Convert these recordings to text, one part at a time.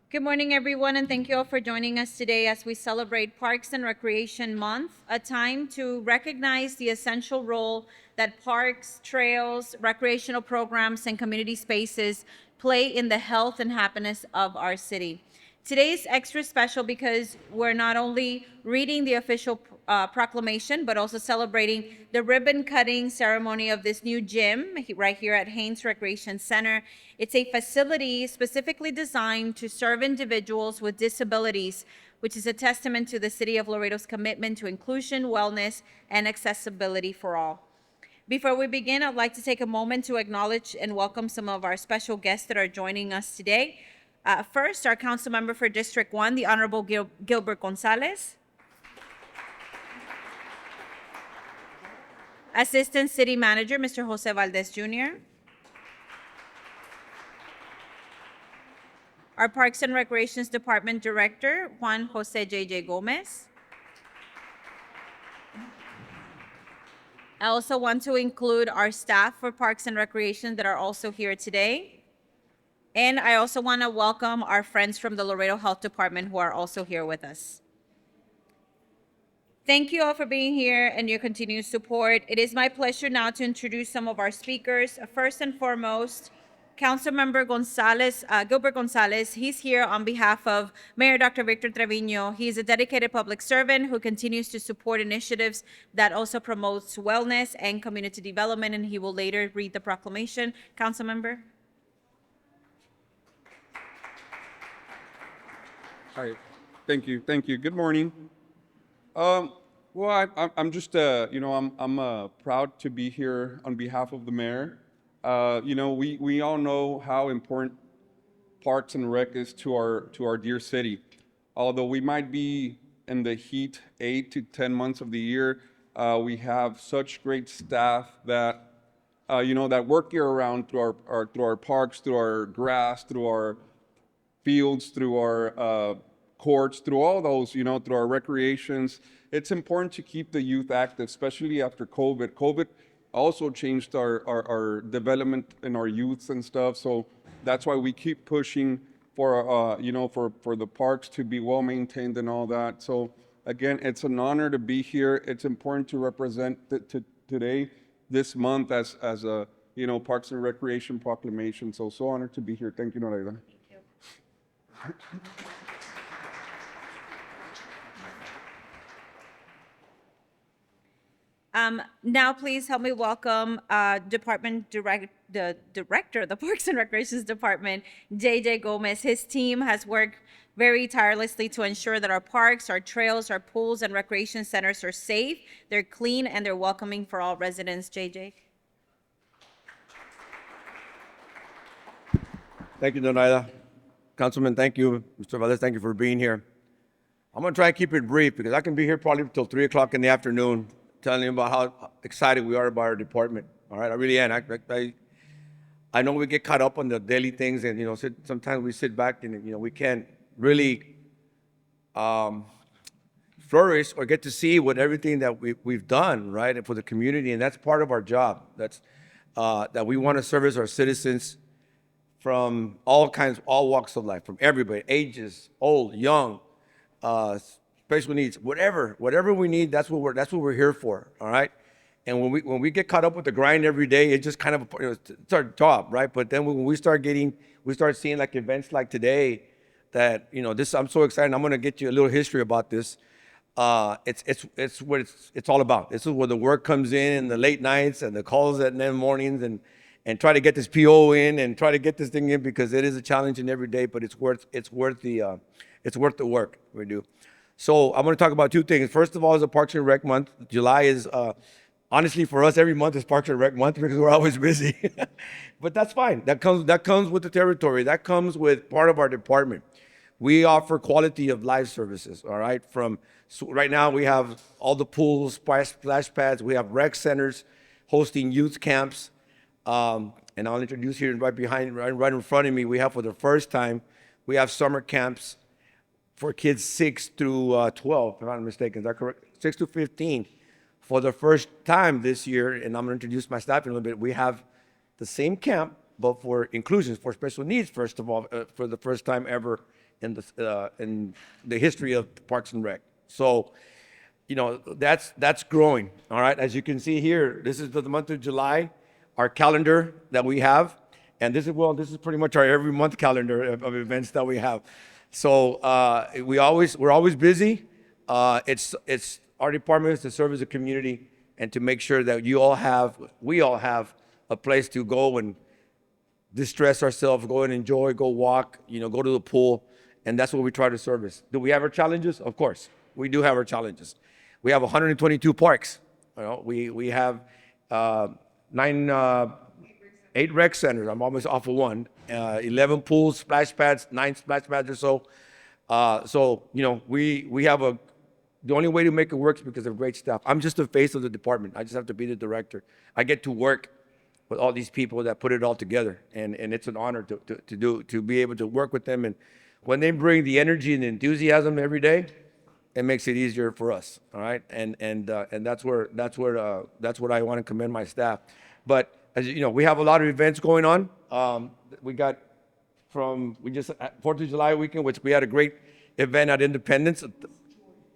Good morning, everyone, and thank you all for joining us today as we celebrate Parks and Recreation Month, a time to recognize the essential role that parks, trails, recreational programs, and community spaces play in the health and happiness of our city. Today is extra special because we're not only reading the official proclamation, but also celebrating the ribbon cutting ceremony of this new gym right here at Haynes Recreation Center. It's a facility specifically designed to serve individuals with disabilities, which is a testament to the City of Laredo's commitment to inclusion, wellness, and accessibility for all. Before we begin, I'd like to take a moment to acknowledge and welcome some of our special guests that are joining us today. First, our council member for District 1, the Honorable Gilbert Gonzalez. Assistant City Manager, Mr. Jose Valdez Jr. Our Parks and Recreations Department Director, Juan Jose J.J. Gomez. I also want to include our staff for Parks and Recreation that are also here today. And I also want to welcome our friends from the Laredo Health Department who are also here with us. Thank you all for being here and your continued support. It is my pleasure now to introduce some of our speakers. First and foremost, Councilmember Gonzalez, Gilbert Gonzalez. He's here on behalf of Mayor Dr. Victor Trevino. He's a dedicated public servant who continues to support initiatives that also promotes wellness and community development, and he will later read the proclamation. Councilmember. Hi, thank you. Good morning. I'm just, I'm proud to be here on behalf of the mayor. We all know how important Parks and Rec is to our dear city. Although we might be in the heat 8 to 10 months of the year, we have such great staff that, that work year round through our parks, through our grass, through our fields, through our courts, through all those, through our recreations. It's important to keep the youth active, especially after COVID. COVID also changed our development in our youths and stuff. So that's why we keep pushing for, for the parks to be well maintained and all that. So again, it's an honor to be here. It's important to represent today, this month as a, Parks and Recreation Proclamation. So honored to be here. Thank you, Noraida. Now, please help me welcome the director of the Parks and Recreations Department, J.J. Gomez. His team has worked very tirelessly to ensure that our parks, our trails, our pools, and recreation centers are safe, they're clean, and they're welcoming for all residents. J.J. Thank you, Donaida. Councilman, thank you. Mr. Valdez, thank you for being here. I'm going to try and keep it brief because I can be here probably until 3 o'clock in the afternoon telling you about how excited we are about our department. All right, I really am. I know we get caught up on the daily things and, sometimes we sit back and, we can't really flourish or get to see what everything that we've done, right, and for the community. And that's part of our job. That's that we want to service our citizens from all kinds, all walks of life, from everybody, ages, old, young, special needs, whatever we need. That's what we're here for. All right. And when we get caught up with the grind every day, it's just kind of it's our job, right? But then when we start seeing like events like today, that this, I'm so excited. I'm going to get you a little history about this. It's what it's all about. This is where the work comes in the late nights and the calls at the mornings and try to get this PO in and try to get this thing in because it is a challenge in every day, but it's worth the work we do. So I'm going to talk about two things. First of all is the Parks and Rec month. July is honestly for us every month is Parks and Rec month because we're always busy. But that's fine. That comes with the territory. That comes with part of our department. We offer quality of life services, all right? So right now we have all the pools, splash pads. We have rec centers hosting youth camps. And I'll introduce here right in front of me, we have for the first time, we have summer camps for kids 6 through 12, if I'm not mistaken. Is that correct? 6 to 15. For the first time this year, and I'm going to introduce my staff in a little bit, we have the same camp, but for inclusion, for special needs, first of all, for the first time ever in the history of Parks and Rec. So, that's growing. All right. As you can see here, this is the month of July, our calendar that we have, and this is pretty much our every month calendar of events that we have. So we're always busy. It's our department is to serve as a community and to make sure that we all have a place to go and distress ourselves, go and enjoy, go walk, go to the pool, and that's what we try to service. Do we have our challenges? Of course, we do have our challenges. We have 122 parks. We have eight rec centers. I'm almost off of one. 11 pools, splash pads, 9 splash pads or so. We have the only way to make it work is because of great staff. I'm just the face of the department. I just have to be the director. I get to work with all these people that put it all together, and it's an honor to be able to work with them. And when they bring the energy and the enthusiasm every day, it makes it easier for us. All right, and that's what I want to commend my staff. But as you know, we have a lot of events going on. We got we just 4th of July weekend, which we had a great event at Independence.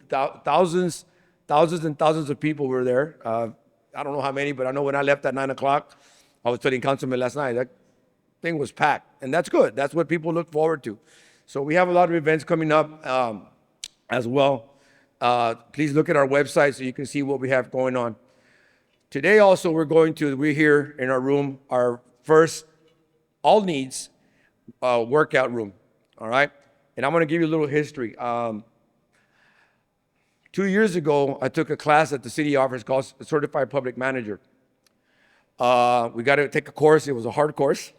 Thousands and thousands of people were there. I don't know how many, but I know when I left at 9 o'clock, I was telling Councilman last night, that thing was packed. And that's good. That's what people look forward to. So we have a lot of events coming up as well. Please look at our website so you can see what we have going on. Today also, we're here in our room, our first all needs workout room. All right. And I'm going to give you a little history. 2 years ago, I took a class at the city office called Certified Public Manager. We got to take a course. It was a hard course.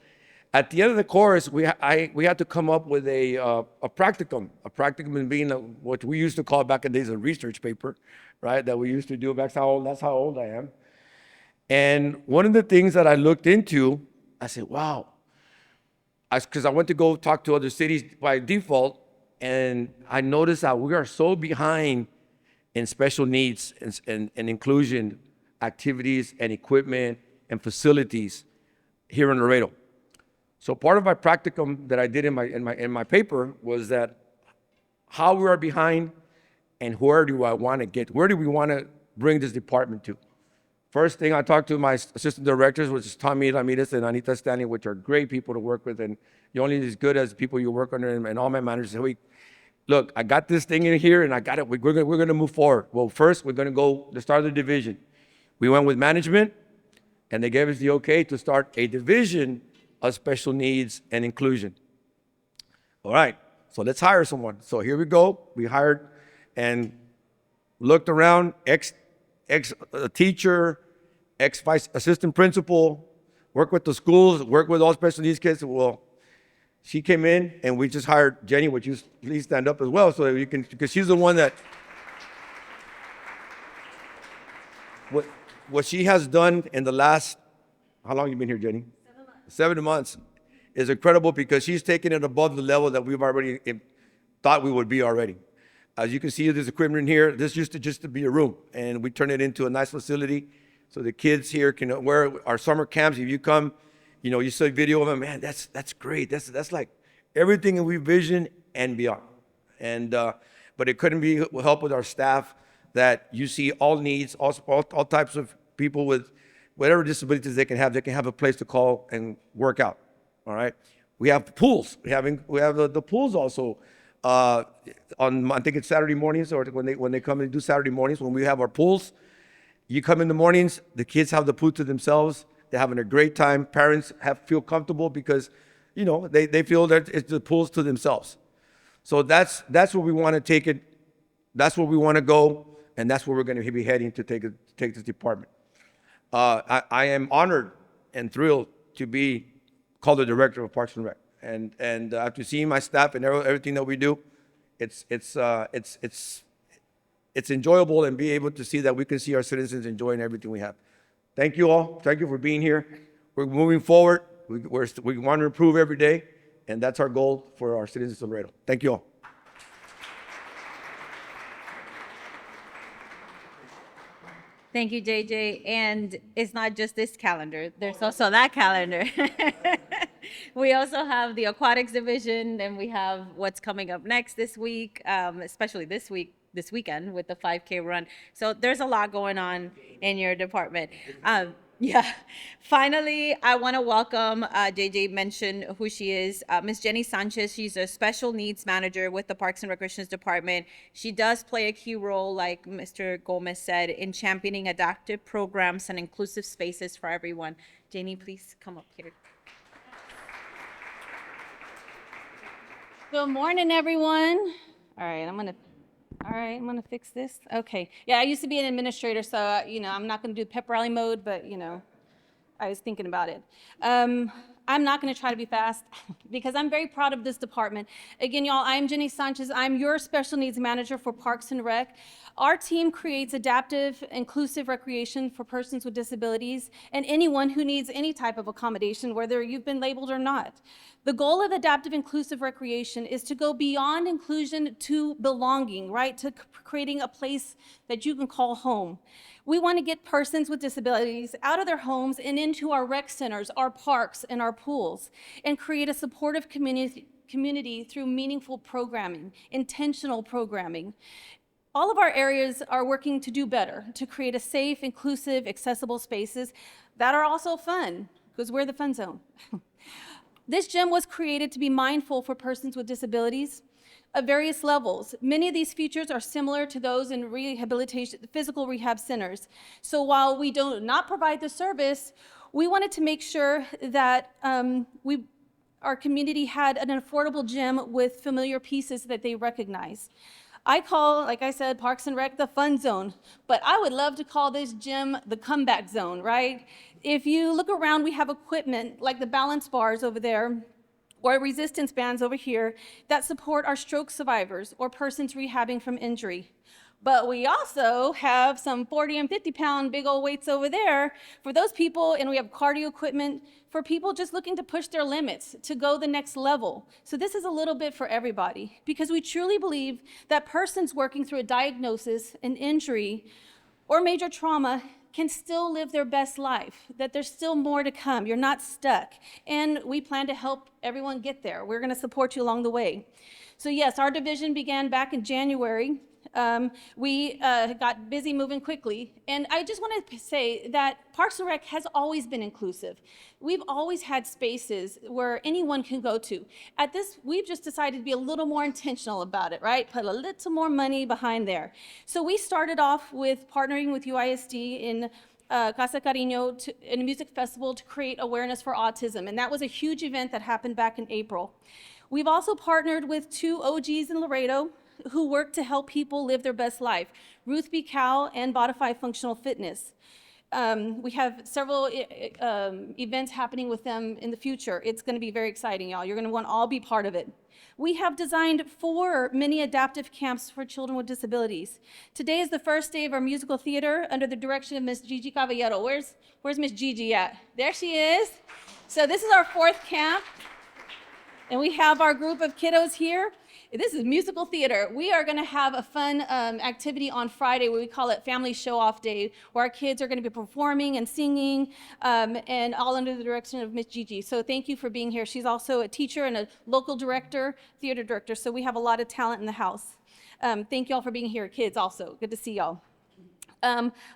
At the end of the course, we had to come up with a practicum. A practicum being what we used to call back in the days a research paper, right? That we used to do. That's how old I am. And one of the things that I looked into, I said, wow. Because I went to go talk to other cities by default, and I noticed that we are so behind in special needs and inclusion activities and equipment and facilities here in Laredo. So part of my practicum that I did in my paper was that how we are behind and where do I want to get? Where do we want to bring this department to? First thing, I talked to my assistant directors, which is Tommy Ramirez and Anita Stanley, which are great people to work with, and you're only as good as the people you work under. And all my managers said, look, I got this thing in here, and I got it. We're going to move forward. Well, first, we're going to go to start the division. We went with management, and they gave us the okay to start a division of special needs and inclusion. All right, so let's hire someone. So here we go. We hired and looked around, ex-teacher, ex-vice assistant principal, worked with the schools, worked with all special needs kids. Well, she came in, and we just hired Jenny, which you please stand up as well, so that you can, because she's the one that, what she has done in the last, how long have you been here, Jenny? 7 months is incredible, because she's taken it above the level that we've already thought we would be already. As you can see, there's equipment here. This used to just to be a room, and we turned it into a nice facility so the kids here can wear our summer camps. If you come, you see a video of them, man, that's great. That's like everything we vision and beyond. And but it couldn't be help with our staff that you see all needs, all types of people with whatever disabilities they can have a place to call and work out. All right. We have pools. We have the pools also on, I think it's Saturday mornings, or when they come and do Saturday mornings when we have our pools. You come in the mornings, the kids have the pool to themselves. They're having a great time. Parents feel comfortable because, they feel that it's the pools to themselves. So that's where we want to take it. That's where we want to go, and that's where we're going to be heading to take this department. I am honored and thrilled to be called the director of Parks and Rec, and after seeing my staff and everything that we do, it's enjoyable, and be able to see that we can see our citizens enjoying everything we have. Thank you all. Thank you for being here. We're moving forward. We want to improve every day, and that's our goal for our citizens of Laredo. Thank you all. Thank you, JJ. And it's not just this calendar. There's also that calendar. We also have the aquatics division, and we have what's coming up next this week, especially this weekend with the 5K run. So there's a lot going on in your department. Yeah. Finally, I want to welcome, JJ mentioned who she is, Miss Jenny Sanchez. She's a special needs manager with the Parks and Recreations Department. She does play a key role, like Mr. Gomez said, in championing adaptive programs and inclusive spaces for everyone. Jenny, please come up here. Good morning, everyone. All right, I'm gonna fix this. Okay. Yeah, I used to be an administrator, so I'm not gonna do pep rally mode, but I was thinking about it. I'm not going to try to be fast because I'm very proud of this department. Again, y'all, I'm Jenny Sanchez. I'm your special needs manager for Parks and Rec. Our team creates adaptive, inclusive recreation for persons with disabilities and anyone who needs any type of accommodation, whether you've been labeled or not. The goal of adaptive, inclusive recreation is to go beyond inclusion to belonging, right? To creating a place that you can call home. We want to get persons with disabilities out of their homes and into our rec centers, our parks, and our pools, and create a supportive community through meaningful programming, intentional programming. All of our areas are working to do better, to create a safe, inclusive, accessible spaces that are also fun, because we're the fun zone. This gym was created to be mindful for persons with disabilities of various levels. Many of these features are similar to those in rehabilitation, physical rehab centers. So while we do not provide the service, we wanted to make sure that our community had an affordable gym with familiar pieces that they recognize. I call, like I said, Parks and Rec the fun zone, but I would love to call this gym the comeback zone, right? If you look around, we have equipment like the balance bars over there, or resistance bands over here that support our stroke survivors or persons rehabbing from injury. But we also have some 40 and 50-pound big old weights over there for those people, and we have cardio equipment for people just looking to push their limits, to go the next level. So this is a little bit for everybody, because we truly believe that persons working through a diagnosis, an injury, or major trauma can still live their best life, that there's still more to come. You're not stuck. And we plan to help everyone get there. We're gonna support you along the way. So yes, our division began back in January. We got busy moving quickly. And I just want to say that Parks and Rec has always been inclusive. We've always had spaces where anyone can go to. At this, we've just decided to be a little more intentional about it, right? Put a little more money behind there. So we started off with partnering with UISD in Casa Cariño in a music festival to create awareness for autism. And that was a huge event that happened back in April. We've also partnered with 2 OGs in Laredo who work to help people live their best life, Ruth B. Cow and Bodify Functional Fitness. We have several events happening with them in the future. It's gonna be very exciting, y'all. You're gonna want to all be part of it. We have designed 4 mini adaptive camps for children with disabilities. Today is the first day of our musical theater under the direction of Miss Gigi Caballero. Where's Miss Gigi at? There she is. So this is our 4th camp. And we have our group of kiddos here. This is musical theater. We are gonna have a fun activity on Friday where we call it Family Show-Off Day, where our kids are gonna be performing and singing, and all under the direction of Miss Gigi. So thank you for being here. She's also a teacher and a local director, theater director, so we have a lot of talent in the house. Thank y'all for being here, kids also. Good to see y'all.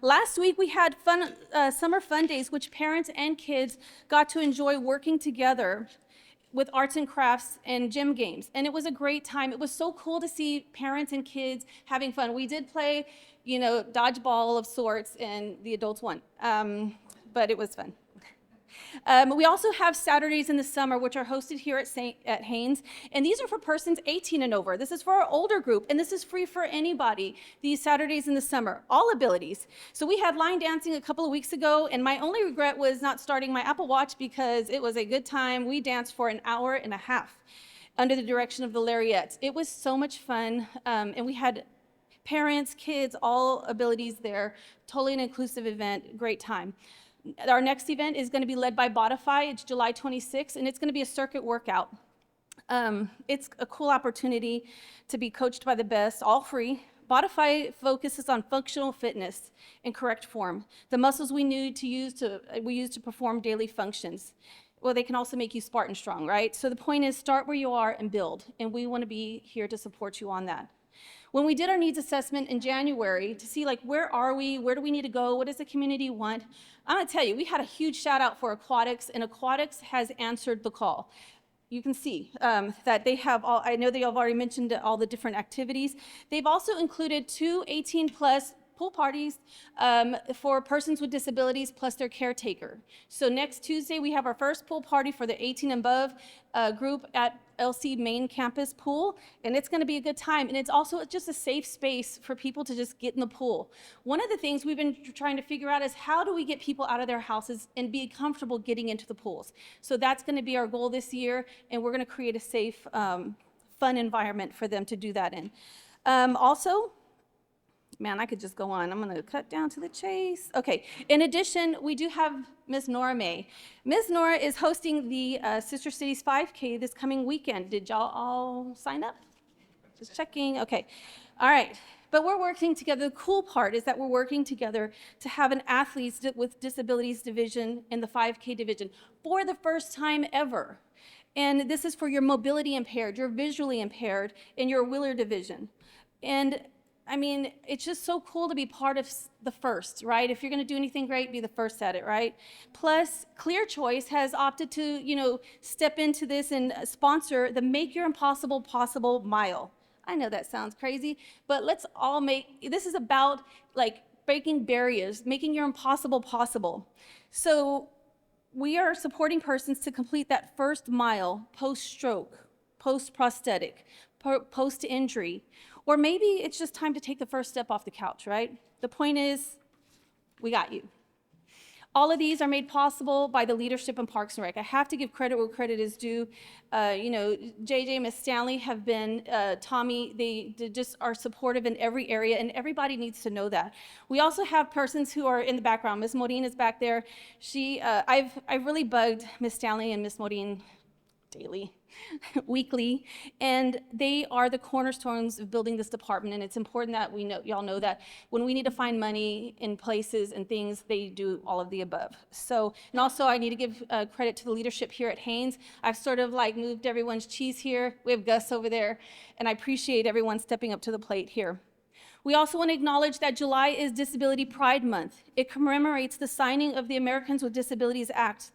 Last week we had fun summer fun days, which parents and kids got to enjoy working together with arts and crafts and gym games. And it was a great time. It was so cool to see parents and kids having fun. We did play, dodgeball of sorts, and the adults won. But it was fun. We also have Saturdays in the summer, which are hosted here at Haynes, and these are for persons 18 and over. This is for our older group, and this is free for anybody, these Saturdays in the summer, all abilities. So we had line dancing a couple of weeks ago, and my only regret was not starting my Apple Watch because it was a good time. We danced for an hour and a half under the direction of the Larriettes. It was so much fun, and we had parents, kids, all abilities there, totally an inclusive event, great time. Our next event is going to be led by Bodify. It's July 26th, and it's going to be a circuit workout. It's a cool opportunity to be coached by the best, all free. Bodify focuses on functional fitness in correct form. The muscles we use to perform daily functions. well, they can also make you Spartan strong, right? So the point is, start where you are and build, and we want to be here to support you on that. When we did our needs assessment in January to see like, where are we, where do we need to go, what does the community want, I'm gonna tell you, we had a huge shout out for aquatics, and aquatics has answered the call. You can see that they have all, I know they have already mentioned all the different activities. They've also included 2 18+ pool parties for persons with disabilities plus their caretaker. So next Tuesday, we have our first pool party for the 18 and above group at LC main campus pool, and it's gonna be a good time. And it's also just a safe space for people to just get in the pool. One of the things we've been trying to figure out is how do we get people out of their houses and be comfortable getting into the pools? So that's gonna be our goal this year, and we're gonna create a safe, fun environment for them to do that in. Also, man, I could just go on. I'm going to cut down to the chase. Okay. In addition, we do have Ms. Nora May. Ms. Nora is hosting the Sister Cities 5K this coming weekend. Did y'all all sign up? Just checking. Okay. All right. But we're working together. The cool part is that we're working together to have an athletes with disabilities division in the 5K division for the first time ever. And this is for your mobility impaired, your visually impaired, and your wheeler division. And I mean, it's just so cool to be part of the first, right? If you're going to do anything great, be the first at it, right? Plus, Clear Choice has opted to, step into this and sponsor the Make Your Impossible Possible Mile. I know that sounds crazy, but let's all this is about like breaking barriers, making your impossible possible. So we are supporting persons to complete that first mile post-stroke, post-prosthetic, post-injury. Or maybe it's just time to take the first step off the couch, right? The point is, we got you. All of these are made possible by the leadership in Parks and Rec. I have to give credit where credit is due. JJ and Miss Stanley have been, Tommy, they just are supportive in every area, and everybody needs to know that. We also have persons who are in the background. Miss Maureen is back there. I've really bugged Miss Stanley and Miss Maureen daily, weekly, and they are the cornerstones of building this department, and it's important that y'all know that when we need to find money in places and things, they do all of the above. So, and also I need to give credit to the leadership here at Haynes. I've sort of like moved everyone's cheese here. We have Gus over there, and I appreciate everyone stepping up to the plate here. We also want to acknowledge that July is Disability Pride Month. It commemorates the signing of the Americans with Disabilities Act,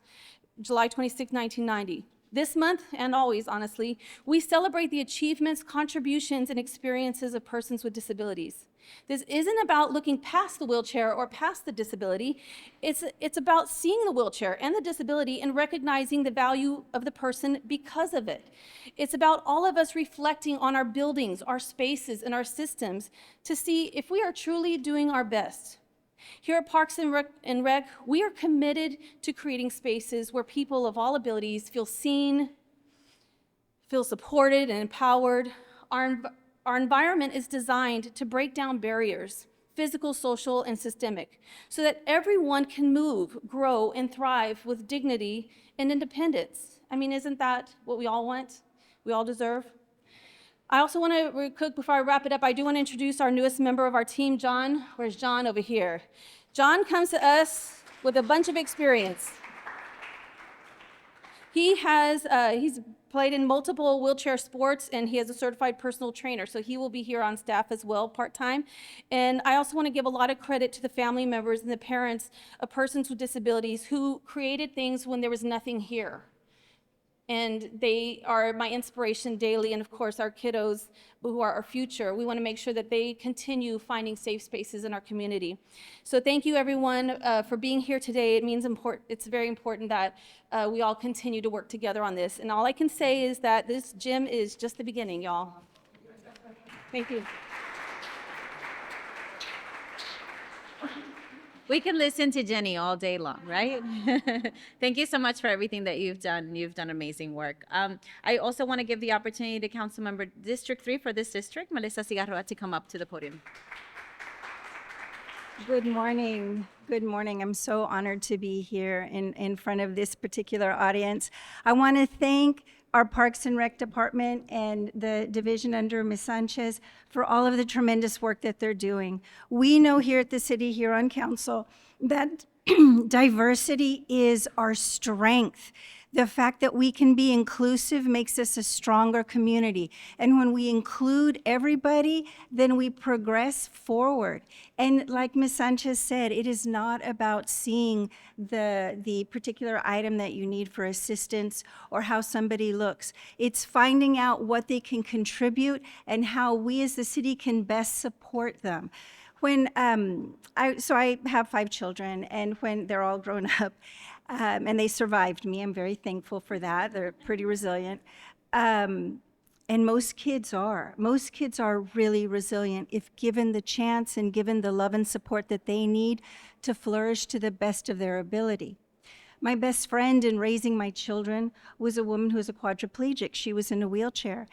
July 26, 1990. This month, and always, honestly, we celebrate the achievements, contributions, and experiences of persons with disabilities. This isn't about looking past the wheelchair or past the disability. It's about seeing the wheelchair and the disability and recognizing the value of the person because of it. It's about all of us reflecting on our buildings, our spaces, and our systems to see if we are truly doing our best. Here at Parks and Rec, we are committed to creating spaces where people of all abilities feel seen, feel supported and empowered. Our environment is designed to break down barriers, physical, social, and systemic, so that everyone can move, grow, and thrive with dignity and independence. I mean, isn't that what we all want? We all deserve? I also want to, real quick, before I wrap it up, I do want to introduce our newest member of our team, John. Where's John? Over here. John comes to us with a bunch of experience. He's played in multiple wheelchair sports, and he is a certified personal trainer, so he will be here on staff as well, part-time. And I also want to give a lot of credit to the family members and the parents of persons with disabilities who created things when there was nothing here. And they are my inspiration daily, and of course our kiddos who are our future. We want to make sure that they continue finding safe spaces in our community. So thank you everyone for being here today. It's very important that we all continue to work together on this. And all I can say is that this gym is just the beginning, y'all. Thank you. We can listen to Jenny all day long, right? Thank you so much for everything that you've done. You've done amazing work. I also want to give the opportunity to Councilmember District 3 for this district, Melissa Cigarroa, to come up to the podium. Good morning. Good morning. I'm so honored to be here in front of this particular audience. I want to thank our Parks and Rec Department and the division under Ms. Sanchez for all of the tremendous work that they're doing. We know here at the city, here on council, that diversity is our strength. The fact that we can be inclusive makes us a stronger community. And when we include everybody, then we progress forward. And like Ms. Sanchez said, it is not about seeing the particular item that you need for assistance or how somebody looks. It's finding out what they can contribute and how we as the city can best support them. When I have 5 children, and when they're all grown up, and they survived me, I'm very thankful for that. They're pretty resilient. And most kids are. Most kids are really resilient if given the chance and given the love and support that they need to flourish to the best of their ability. My best friend in raising my children was a woman who was a quadriplegic. She was in a wheelchair.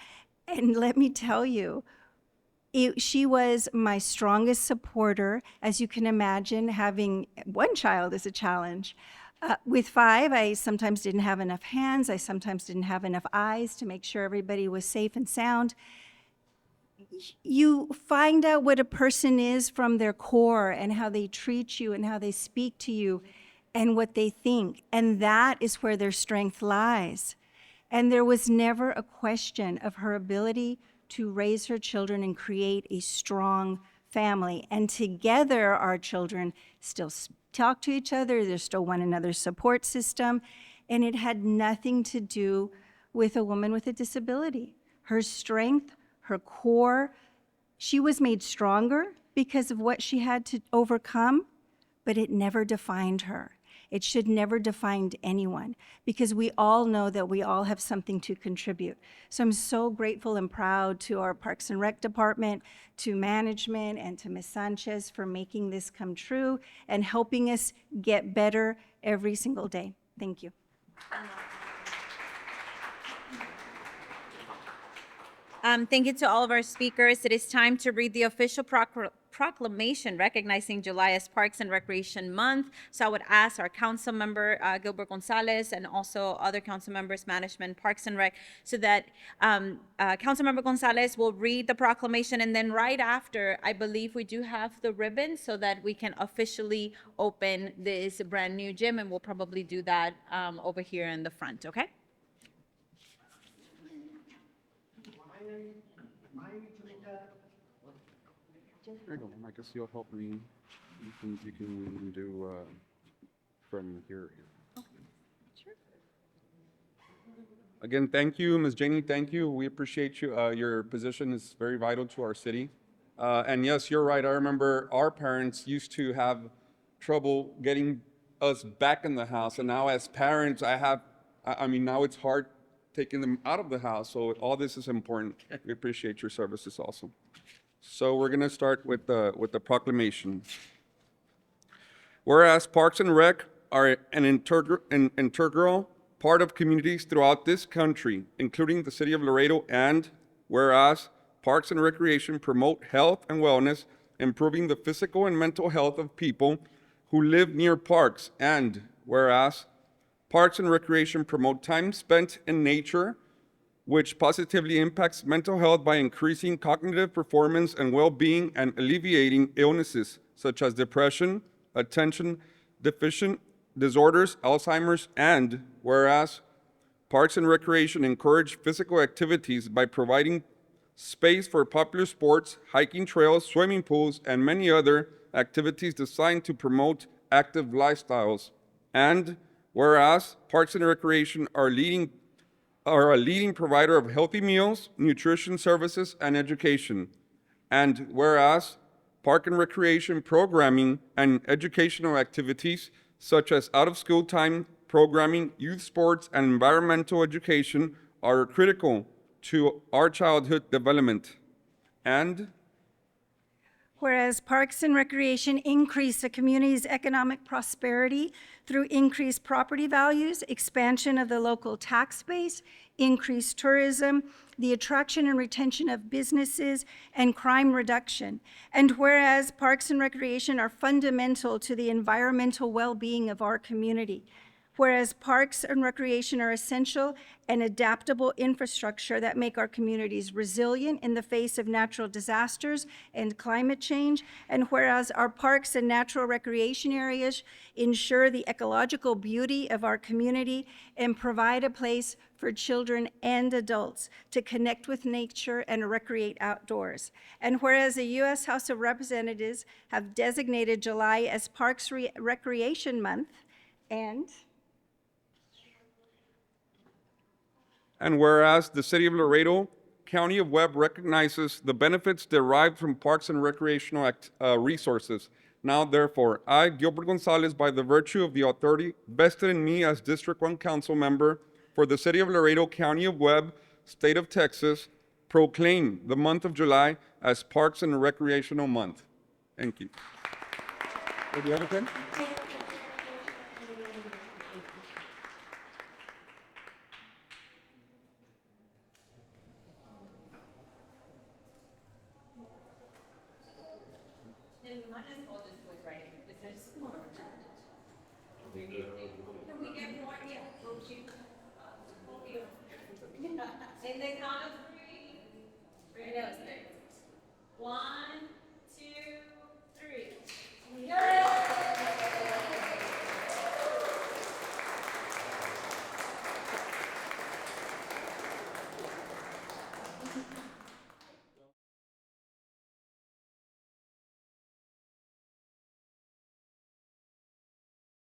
And let me tell you, she was my strongest supporter. As you can imagine, having one child is a challenge. With 5, I sometimes didn't have enough hands. I sometimes didn't have enough eyes to make sure everybody was safe and sound. You find out what a person is from their core and how they treat you and how they speak to you and what they think. And that is where their strength lies. And there was never a question of her ability to raise her children and create a strong family. And together, our children still talk to each other. They're still one another's support system. And it had nothing to do with a woman with a disability. Her strength, her core, she was made stronger because of what she had to overcome, but it never defined her. It should never define anyone, because we all know that we all have something to contribute. So I'm so grateful and proud to our Parks and Rec Department, to management, and to Ms. Sanchez for making this come true and helping us get better every single day. Thank you. Thank you to all of our speakers. It is time to read the official proclamation recognizing July as Parks and Recreation Month. So I would ask our council member, Gilbert Gonzalez, and also other council members, management, Parks and Rec, so that council member Gonzalez will read the proclamation. And then right after, I believe we do have the ribbon so that we can officially open this brand new gym. And we'll probably do that over here in the front, okay? There you go. I guess you'll help me. You can do from here. Again, thank you, Ms. Janey. Thank you. We appreciate you. Your position is very vital to our city. And yes, you're right. I remember our parents used to have trouble getting us back in the house. And now as parents, I mean, now it's hard taking them out of the house. So all this is important. We appreciate your services also. So we're going to start with the proclamation. Whereas Parks and Rec are an integral part of communities throughout this country, including the city of Laredo, and whereas Parks and Recreation promote health and wellness, improving the physical and mental health of people who live near parks, and whereas Parks and Recreation promote time spent in nature, which positively impacts mental health by increasing cognitive performance and well-being and alleviating illnesses such as depression, attention deficient disorders, Alzheimer's, and whereas Parks and Recreation encourage physical activities by providing space for popular sports, hiking trails, swimming pools, and many other activities designed to promote active lifestyles. And whereas Parks and Recreation are a leading provider of healthy meals, nutrition services, and education. And whereas Park and Recreation programming and educational activities such as out-of-school time programming, youth sports, and environmental education are critical to our childhood development. And whereas Parks and Recreation increase a community's economic prosperity through increased property values, expansion of the local tax base, increased tourism, the attraction and retention of businesses, and crime reduction. And whereas Parks and Recreation are fundamental to the environmental well-being of our community, whereas parks and recreation are essential and adaptable infrastructure that make our communities resilient in the face of natural disasters and climate change, and whereas our parks and natural recreation areas ensure the ecological beauty of our community and provide a place for children and adults to connect with nature and recreate outdoors. And whereas the U.S. House of Representatives have designated July as Parks Recreation Month, and whereas the City of Laredo, County of Webb recognizes the benefits derived from parks and recreational resources. Now, therefore, I, Gilbert Gonzalez, by the virtue of the authority vested in me as District 1 Council Member for the City of Laredo, County of Webb, State of Texas, proclaim the month of July as Parks and Recreational Month. Thank you. Do you have a pen?